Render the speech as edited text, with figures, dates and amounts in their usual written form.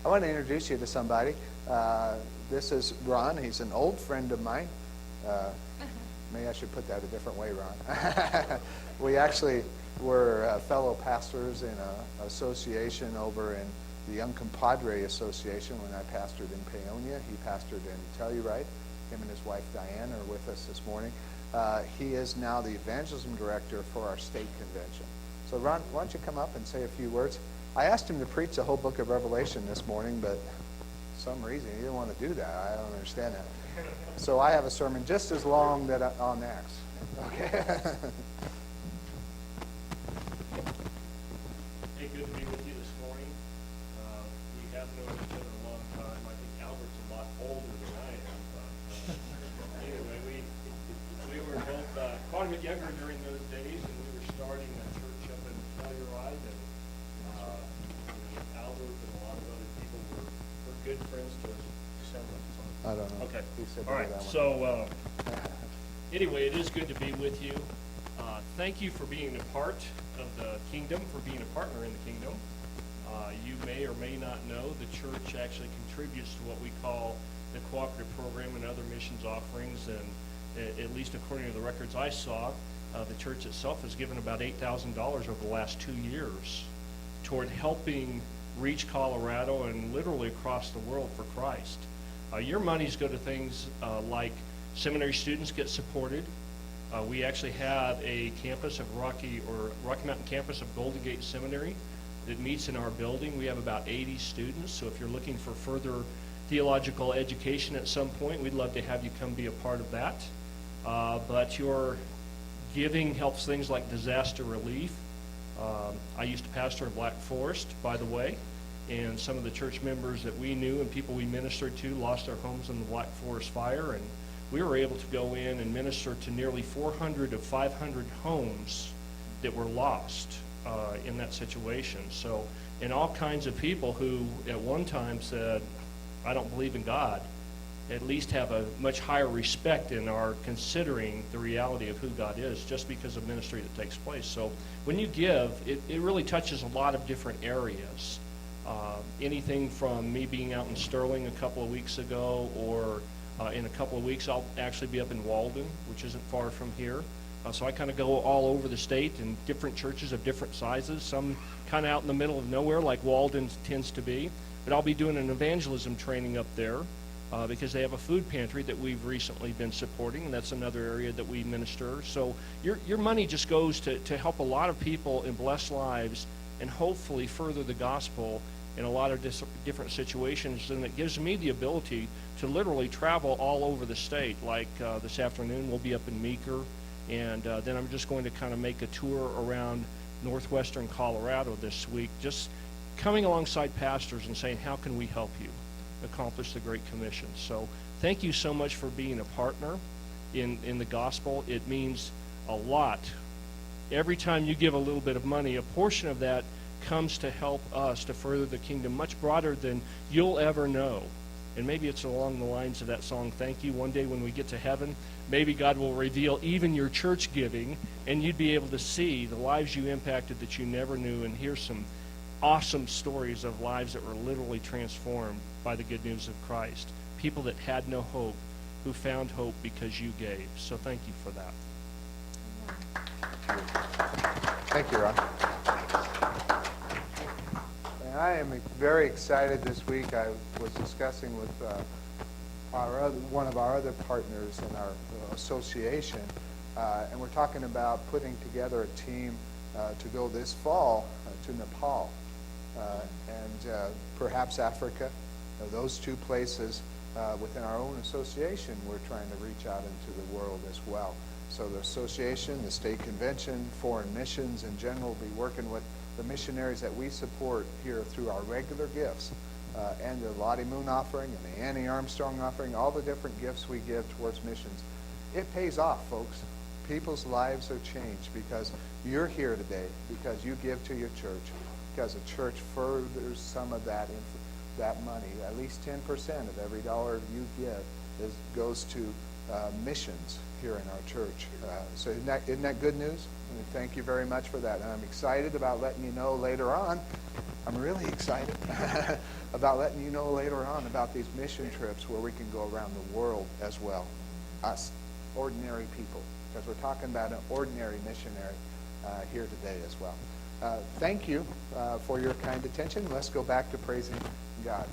I want to introduce you to somebody. This is Ron. He's an old friend of mine. Maybe I should put that a different way, Ron. We actually were fellow pastors in an association over in the Young Compadre Association when I pastored in Paonia. He pastored in Telluride. Him and his wife Diane are with us this morning. He is now the evangelism director for our state convention. So Ron, why don't you come up and say a few words? I asked him to preach the whole book of Revelation this morning, but for some reason he didn't want to do that. I don't understand that. So I have a sermon just as long on Acts. Okay. Hey, good to be with you this morning. We have known each other a long time. I think Albert's a lot older than I am. But anyway, we were both quite a bit younger during those days, and we were starting a church up in Telluride, and Albert and a lot of other people were good friends to us. I don't know. Okay. He said All right. that one. So anyway, it is good to be with you. Thank you for being a part of the kingdom, for being a partner in the kingdom. You may or may not know the church actually contributes to what we call the cooperative program and other missions offerings, and at least according to the records I saw, the church itself has given about $8,000 over the last 2 years toward helping reach Colorado and literally across the world for Christ. Your monies go to things like seminary students get supported. We actually have a campus of Rocky Mountain campus of Golden Gate Seminary that meets in our building. We have about 80 students, so if you're looking for further theological education at some point, we'd love to have you come be a part of that. But your giving helps things like disaster relief. I used to pastor in Black Forest, by the way, and some of the church members that we knew and people we ministered to lost their homes in the Black Forest fire, and we were able to go in and minister to nearly 400 of 500 homes that were lost in that situation. So, and all kinds of people who at one time said, I don't believe in God, at least have a much higher respect and are considering the reality of who God is just because of ministry that takes place. So when you give, it really touches a lot of different areas. Anything from me being out in Sterling a couple of weeks ago, or in a couple of weeks I'll actually be up in Walden, which isn't far from here. So I kind of go all over the state in different churches of different sizes, some kind of out in the middle of nowhere like Walden tends to be. But I'll be doing an evangelism training up there because they have a food pantry that we've recently been supporting, and that's another area that we minister. So your money just goes to help a lot of people and bless lives and hopefully further the gospel in a lot of different situations, and it gives me the ability to literally travel all over the state. Like this afternoon, we'll be up in Meeker, and then I'm just going to kind of make a tour around northwestern Colorado this week, just coming alongside pastors and saying, how can we help you accomplish the Great Commission? So thank you so much for being a partner in the gospel. It means a lot. Every time you give a little bit of money, a portion of that comes to help us to further the kingdom much broader than you'll ever know. And maybe it's along the lines of that song, Thank You. One day when we get to heaven, maybe God will reveal even your church giving, and you'd be able to see the lives you impacted that you never knew, and hear some awesome stories of lives that were literally transformed by the good news of Christ. People that had no hope, who found hope because you gave. So thank you for that. Thank you, Ron. And I am very excited this week. I was discussing with one of our other partners in our association, and we're talking about putting together a team to go this fall to Nepal and perhaps Africa. Those two places within our own association, we're trying to reach out into the world as well. So the association, the state convention, foreign missions in general will be working with the missionaries that we support here through our regular gifts and the Lottie Moon offering and the Annie Armstrong offering, all the different gifts we give towards missions. It pays off, folks. People's lives are changed because you're here today, because you give to your church, because the church furthers some of that money. At least 10% of every dollar you give goes to missions here in our church. So isn't that good news? And thank you very much for that. And I'm excited about letting you know later on I'm really excited about letting you know later on about these mission trips where we can go around the world as well, us, ordinary people, because we're talking about an ordinary missionary here today as well. Thank you for your kind attention. Let's go back to praising God.